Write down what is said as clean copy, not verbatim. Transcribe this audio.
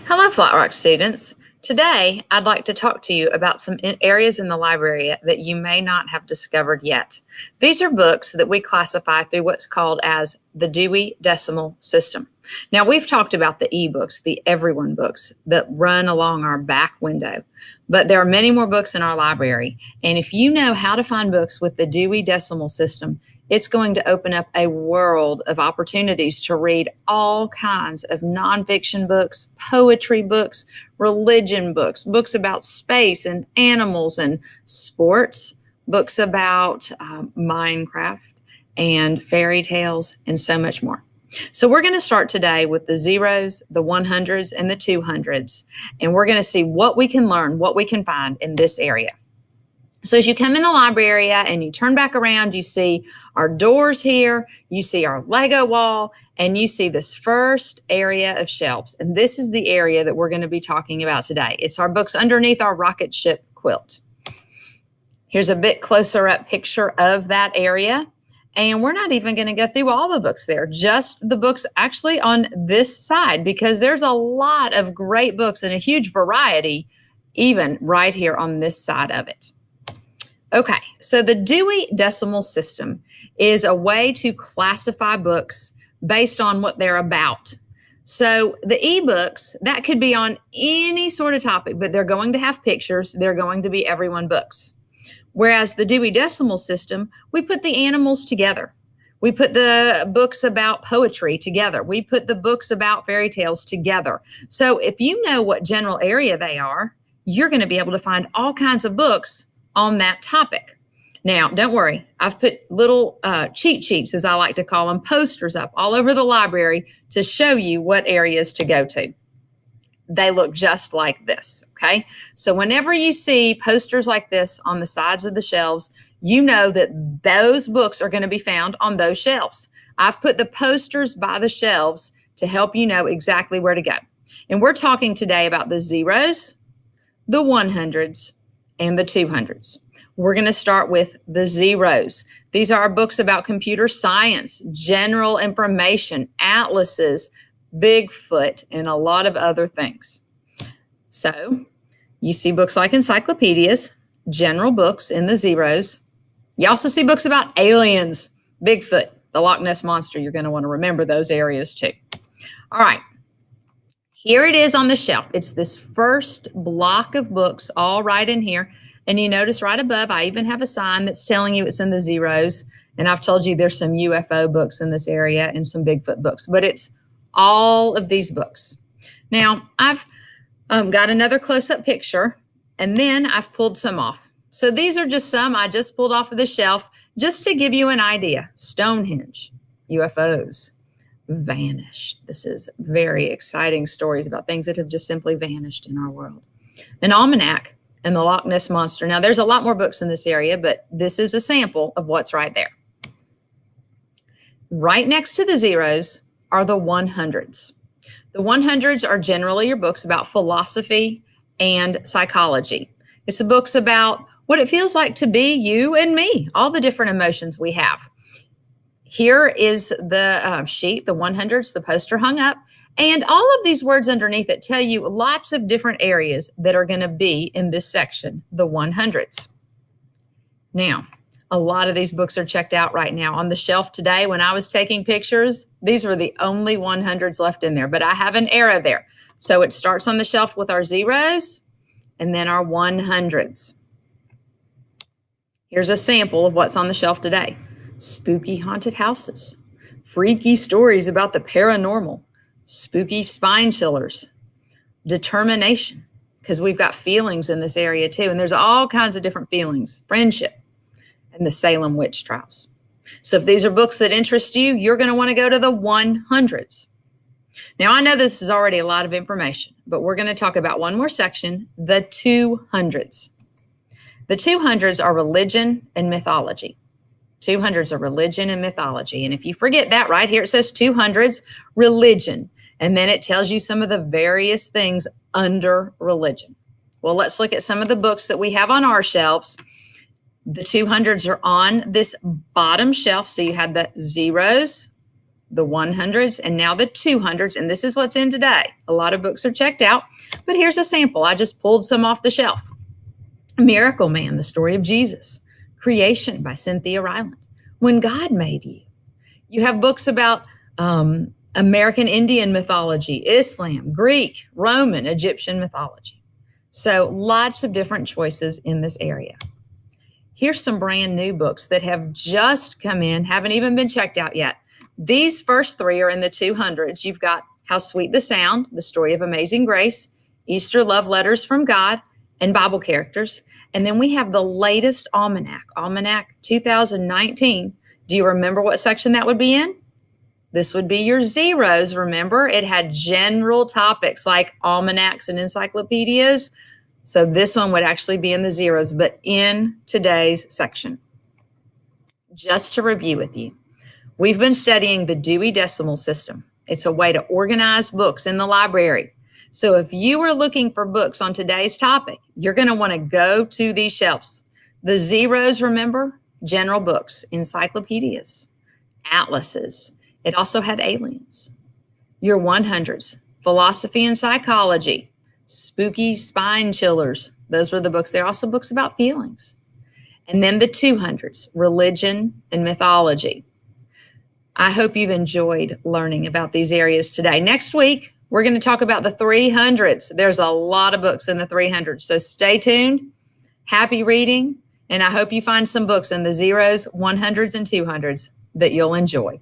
Hello, Flat Rock students. Today, I'd like to talk to you about some areas in the library that you may not have discovered yet. These are books that we classify through what's called as the Dewey Decimal System. Now, we've talked about the e-books, the everyone books that run along our back window, but there are many more books in our library. And if you know how to find books with the Dewey Decimal System, it's going to open up a world of opportunities to read all kinds of nonfiction books, poetry books, religion books, books about space and animals and sports, books about Minecraft and fairy tales and so much more. So we're going to start today with the zeros, the 100s, and the 200s, and we're going to see what we can learn, what we can find in this area. So as you come in the library and you turn back around, you see our doors here, you see our Lego wall, and you see this first area of shelves. And this is the area that we're going to be talking about today. It's our books underneath our rocket ship quilt. Here's a bit closer up picture of that area. And we're not even going to go through all the books there, just the books actually on this side, because there's a lot of great books and a huge variety, even right here on this side of it. Okay, so the Dewey Decimal System is a way to classify books based on what they're about. So the ebooks, that could be on any sort of topic, but they're going to have pictures. They're going to be everyone books. Whereas the Dewey Decimal System, we put the animals together. We put the books about poetry together. We put the books about fairy tales together. So if you know what general area they are, you're going to be able to find all kinds of books on that topic. Now, don't worry, I've put little cheat sheets, as I like to call them, posters up all over the library to show you what areas to go to. They look just like this, okay? So whenever you see posters like this on the sides of the shelves, you know that those books are going to be found on those shelves. I've put the posters by the shelves to help you know exactly where to go. And we're talking today about the zeros, the 100s, and the 200s. We're going to start with the zeros. These are our books about computer science, general information, atlases, Bigfoot, and a lot of other things. So you see books like encyclopedias, general books in the zeros. You also see books about aliens, Bigfoot, the Loch Ness Monster. You're going to want to remember those areas too. All right. Here it is on the shelf. It's this first block of books all right in here. And you notice right above, I even have a sign that's telling you it's in the zeros. And I've told you there's some UFO books in this area and some Bigfoot books, but it's all of these books. Now, I've got another close-up picture, and then I've pulled some off. So these are just some I just pulled off of the shelf just to give you an idea. Stonehenge, UFOs, vanished. This is very exciting stories about things that have just simply vanished in our world. An almanac and the Loch Ness Monster. Now, there's a lot more books in this area, but this is a sample of what's right there. Right next to the zeros are the 100s. The 100s are generally your books about philosophy and psychology. It's the books about what it feels like to be you and me, all the different emotions we have. Here is the sheet, the 100s, the poster hung up, and all of these words underneath it tell you lots of different areas that are going to be in this section, the 100s. Now, a lot of these books are checked out right now. On the shelf today, when I was taking pictures, these were the only 100s left in there, but I have an arrow there. So it starts on the shelf with our zeros and then our 100s. Here's a sample of what's on the shelf today. Spooky haunted houses, freaky stories about the paranormal, spooky spine chillers, determination, because we've got feelings in this area too, and there's all kinds of different feelings, friendship, and the Salem witch trials. So if these are books that interest you, you're going to want to go to the 100s. Now, I know this is already a lot of information, but we're going to talk about one more section, the 200s. The 200s are religion and mythology. 200s are religion and mythology. And if you forget that, right here it says 200s, religion. And then it tells you some of the various things under religion. Well, let's look at some of the books that we have on our shelves. The 200s are on this bottom shelf. So you have the zeros, the 100s, and now the 200s, and this is what's in today. A lot of books are checked out, but here's a sample. I just pulled some off the shelf. Miracle Man, the story of Jesus. Creation by Cynthia Ryland. When God Made You. You have books about American Indian mythology, Islam, Greek, Roman, Egyptian mythology. So lots of different choices in this area. Here's some brand new books that have just come in, haven't even been checked out yet. These first three are in the 200s. You've got How Sweet the Sound, the story of Amazing Grace, Easter Love Letters from God, and Bible characters. And then we have the latest Almanac 2019. Do you remember what section that would be in? This would be your zeros. Remember, it had general topics like almanacs and encyclopedias. So this one would actually be in the zeros, but in today's section. Just to review with you, we've been studying the Dewey Decimal System. It's a way to organize books in the library. So if you are looking for books on today's topic, you're going to want to go to these shelves. The zeros, remember, general books, encyclopedias, atlases. It also had aliens. Your 100s, philosophy and psychology, spooky spine chillers. Those were the books. There are also books about feelings. And then the 200s, religion and mythology. I hope you've enjoyed learning about these areas today. Next week, we're going to talk about the 300s. There's a lot of books in the 300s, so stay tuned. Happy reading, and I hope you find some books in the zeros, 100s, and 200s that you'll enjoy.